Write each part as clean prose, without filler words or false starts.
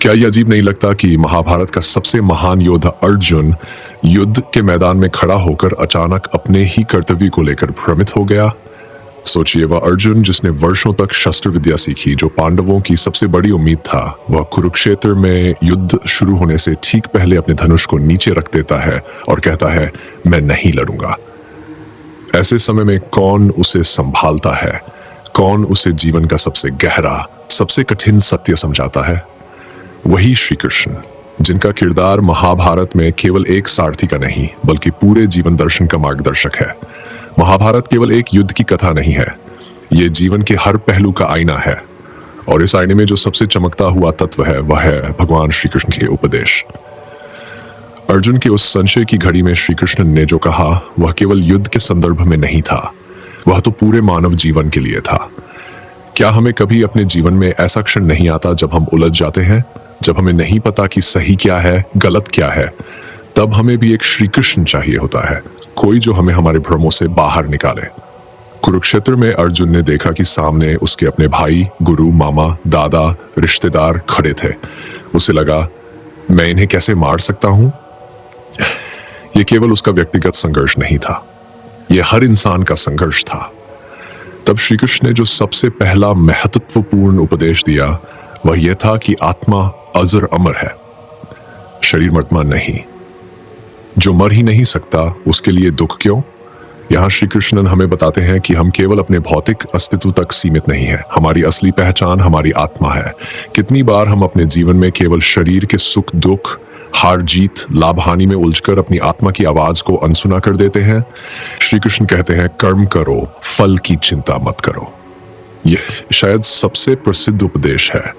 क्या ये अजीब नहीं लगता कि महाभारत का सबसे महान योद्धा अर्जुन युद्ध के मैदान में खड़ा होकर अचानक अपने ही कर्तव्य को लेकर भ्रमित हो गया। सोचिए, वह अर्जुन जिसने वर्षों तक शस्त्र विद्या सीखी, जो पांडवों की सबसे बड़ी उम्मीद था, वह कुरुक्षेत्र में युद्ध शुरू होने से ठीक पहले अपने धनुष को नीचे रख देता है और कहता है, मैं नहीं लड़ूंगा। ऐसे समय में कौन उसे संभालता है? कौन उसे जीवन का सबसे गहरा, सबसे कठिन सत्य समझाता है? वही श्री कृष्ण, जिनका किरदार महाभारत में केवल एक सारथी का नहीं बल्कि पूरे जीवन दर्शन का मार्गदर्शक है। महाभारत केवल एक युद्ध की कथा नहीं है, ये जीवन के हर पहलू का आईना है। और इस आईने में जो सबसे चमकता हुआ तत्व है वह है भगवान श्री कृष्ण के उपदेश। अर्जुन के उस संशय की घड़ी में श्री कृष्ण ने जो कहा वह केवल युद्ध के संदर्भ में नहीं था, वह तो पूरे मानव जीवन के लिए था। क्या हमें कभी अपने जीवन में ऐसा क्षण नहीं आता जब हम उलझ जाते हैं, जब हमें नहीं पता कि सही क्या है, गलत क्या है? तब हमें भी एक श्री कृष्ण चाहिए होता है, कोई जो हमें हमारे भ्रमों से बाहर निकाले। कुरुक्षेत्र में अर्जुन ने देखा कि सामने उसके अपने भाई, गुरु, मामा, दादा, रिश्तेदार खड़े थे। उसे लगा, मैं इन्हें कैसे मार सकता हूं? यह केवल उसका व्यक्तिगत संघर्ष नहीं था, यह हर इंसान का संघर्ष था। तब श्री कृष्ण ने जो सबसे पहला महत्वपूर्ण उपदेश दिया वह यह था कि आत्मा अजर अमर है, शरीर वर्तमान नहीं। जो मर ही नहीं सकता उसके लिए दुख क्यों? यहां श्री कृष्णन हमें बताते हैं कि हम केवल अपने भौतिक अस्तित्व तक सीमित नहीं है, हमारी असली पहचान हमारी आत्मा है। कितनी बार हम अपने जीवन में केवल शरीर के सुख दुख, हार जीत, लाभ हानि में उलझकर अपनी आत्मा की आवाज को अनसुना कर देते हैं। श्री कृष्ण कहते हैं, कर्म करो, फल की चिंता मत करो। यह शायद सबसे प्रसिद्ध उपदेश है,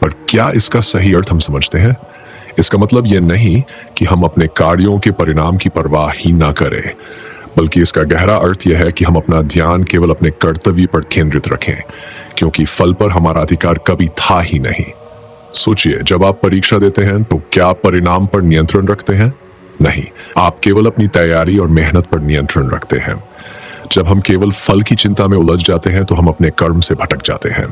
पर क्या इसका सही अर्थ हम समझते हैं? इसका मतलब यह नहीं कि हम अपने कार्यों के परिणाम की परवाह ही ना करें, बल्कि इसका गहरा अर्थ यह है कि हम अपना ध्यान केवल अपने कर्तव्य पर केंद्रित रखें, क्योंकि फल पर हमारा अधिकार कभी था ही नहीं। सोचिए, जब आप परीक्षा देते हैं तो क्या आप परिणाम पर नियंत्रण रखते हैं? नहीं, आप केवल अपनी तैयारी और मेहनत पर नियंत्रण रखते हैं। जब हम केवल फल की चिंता में उलझ जाते हैं तो हम अपने कर्म से भटक जाते हैं।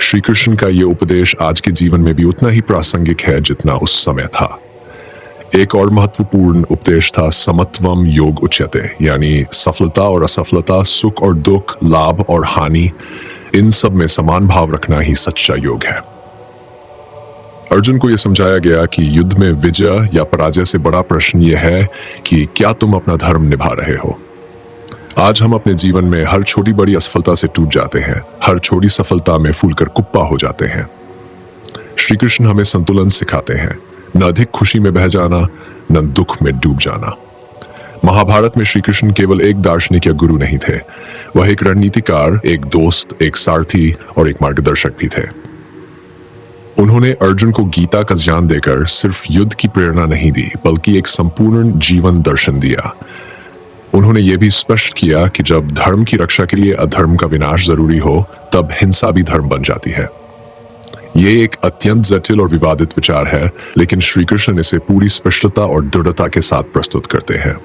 श्री कृष्ण का यह उपदेश आज के जीवन में भी उतना ही प्रासंगिक है जितना उस समय था। एक और महत्वपूर्ण उपदेश था समत्वम योग उच्यते, यानी सफलता और असफलता, सुख और दुख, लाभ और हानि, इन सब में समान भाव रखना ही सच्चा योग है। अर्जुन को यह समझाया गया कि युद्ध में विजय या पराजय से बड़ा प्रश्न यह है कि क्या तुम अपना धर्म निभा रहे हो। आज हम अपने जीवन में हर छोटी बड़ी असफलता से टूट जाते हैं, हर छोटी सफलता में फूलकर कुप्पा हो जाते हैं। श्री कृष्ण हमें संतुलन सिखाते हैं, न अधिक खुशी में बह जाना, न दुख में डूब जाना। महाभारत में श्री कृष्ण केवल एक दार्शनिक या गुरु नहीं थे, वह एक रणनीतिकार, एक दोस्त, एक सारथी और एक मार्गदर्शक भी थे। उन्होंने अर्जुन को गीता का ज्ञान देकर सिर्फ युद्ध की प्रेरणा नहीं दी, बल्कि एक संपूर्ण जीवन दर्शन दिया। उन्होंने ये भी स्पष्ट किया कि जब धर्म की रक्षा के लिए अधर्म का विनाश जरूरी हो, तब हिंसा भी धर्म बन जाती है। ये एक अत्यंत जटिल और विवादित विचार है, लेकिन श्री कृष्ण इसे पूरी स्पष्टता और दृढ़ता के साथ प्रस्तुत करते हैं।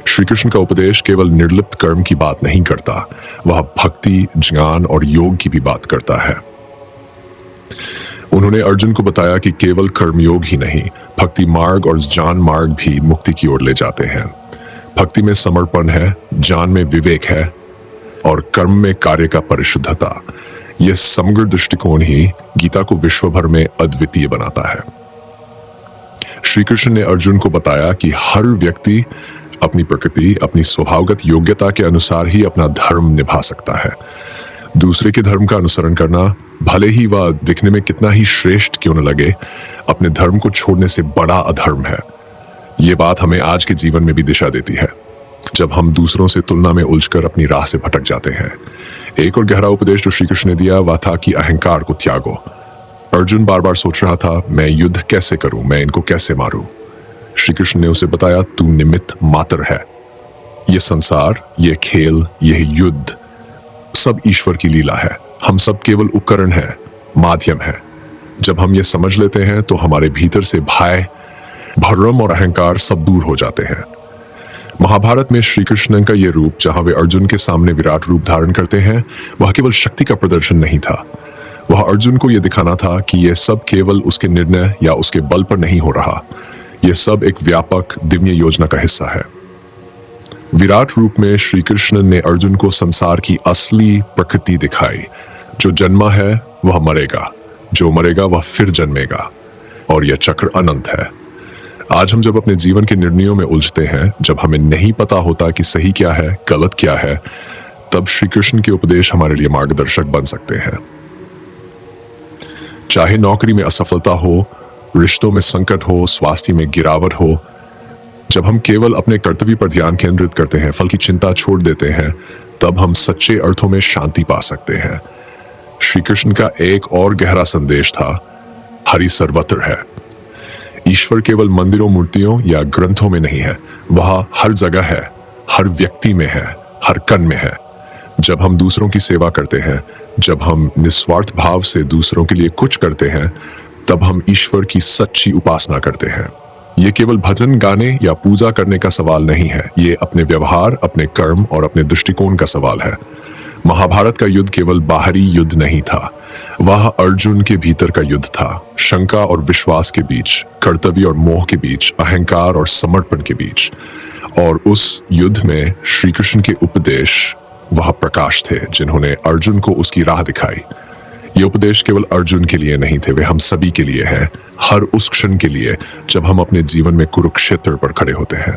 श्री कृष्ण का उपदेश केवल निर्लिप्त कर्म की बात नहीं करता, वह भक्ति, ज्ञान और योग की भी बात करता है। उन्होंने अर्जुन को बताया कि केवल कर्मयोग ही नहीं, भक्ति मार्ग और ज्ञान मार्ग भी मुक्ति की ओर ले जाते हैं। भक्ति में समर्पण है, ज्ञान में विवेक है और कर्म में कार्य का परिशुद्धता। यह समग्र दृष्टिकोण ही गीता को विश्व भर में अद्वितीय बनाता है। श्री कृष्ण ने अर्जुन को बताया कि हर व्यक्ति अपनी प्रकृति, अपनी स्वभावगत योग्यता के अनुसार ही अपना धर्म निभा सकता है। दूसरे के धर्म का अनुसरण करना, भले ही वह दिखने में कितना ही श्रेष्ठ क्यों न लगे, अपने धर्म को छोड़ने से बड़ा अधर्म है। ये बात हमें आज के जीवन में भी दिशा देती है, जब हम दूसरों से तुलना में उलझकर अपनी राह से भटक जाते हैं। एक और गहरा उपदेश जो श्री कृष्ण ने दिया वह था कि अहंकार को त्यागो। अर्जुन बार बार सोच रहा था, मैं युद्ध कैसे करूं, मैं इनको कैसे मारूं। श्री कृष्ण ने उसे बताया, तू निमित्त मात्र है। यह संसार, यह खेल, यह युद्ध सब ईश्वर की लीला है। हम सब केवल उपकरण हैं, माध्यम है। जब हम ये समझ लेते हैं तो हमारे भीतर से भय, भ्रम और अहंकार सब दूर हो जाते हैं। महाभारत में श्री कृष्ण का यह रूप, जहां वे अर्जुन के सामने विराट रूप धारण करते हैं, वह केवल शक्ति का प्रदर्शन नहीं था, वह अर्जुन को यह दिखाना था कि यह सब केवल उसके निर्णय या उसके बल पर नहीं हो रहा, यह सब एक व्यापक दिव्य योजना का हिस्सा है। विराट रूप में श्री कृष्ण ने अर्जुन को संसार की असली प्रकृति दिखाई। जो जन्मा है वह मरेगा, जो मरेगा वह फिर जन्मेगा, और यह चक्र अनंत है। आज हम जब अपने जीवन के निर्णयों में उलझते हैं, जब हमें नहीं पता होता कि सही क्या है, गलत क्या है, तब श्री कृष्ण के उपदेश हमारे लिए मार्गदर्शक बन सकते हैं। चाहे नौकरी में असफलता हो, रिश्तों में संकट हो, स्वास्थ्य में गिरावट हो, जब हम केवल अपने कर्तव्य पर ध्यान केंद्रित करते हैं, फल की चिंता छोड़ देते हैं, तब हम सच्चे अर्थों में शांति पा सकते हैं। श्री कृष्ण का एक और गहरा संदेश था, हरि सर्वत्र है। ईश्वर केवल मंदिरों, मूर्तियों या ग्रंथों में नहीं है, वह हर जगह है, हर व्यक्ति में है, हर कण में है। जब हम दूसरों की सेवा करते हैं, जब हम निस्वार्थ भाव से दूसरों के लिए कुछ करते हैं, तब हम ईश्वर की सच्ची उपासना करते हैं। ये केवल भजन गाने या पूजा करने का सवाल नहीं है, ये अपने व्यवहार, अपने कर्म और अपने दृष्टिकोण का सवाल है। महाभारत का युद्ध केवल बाहरी युद्ध नहीं था, वह अर्जुन के भीतर का युद्ध था। शंका और विश्वास के बीच, कर्तव्य और मोह के बीच, अहंकार और समर्पण के बीच। और उस युद्ध में श्री कृष्ण के उपदेश वह प्रकाश थे, जिन्होंने अर्जुन को उसकी राह दिखाई। ये उपदेश केवल अर्जुन के लिए नहीं थे, वे हम सभी के लिए हैं, हर उस क्षण के लिए जब हम अपने जीवन में कुरुक्षेत्र पर खड़े होते हैं।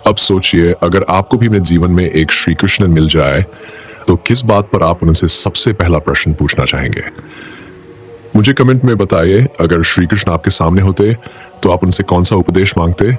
अब सोचिए, अगर आपको भी अपने जीवन में एक श्री कृष्ण मिल जाए, तो किस बात पर आप उनसे सबसे पहला प्रश्न पूछना चाहेंगे? मुझे कमेंट में बताइए। अगर श्री कृष्ण आपके सामने होते तो आप उनसे कौन सा उपदेश मांगते?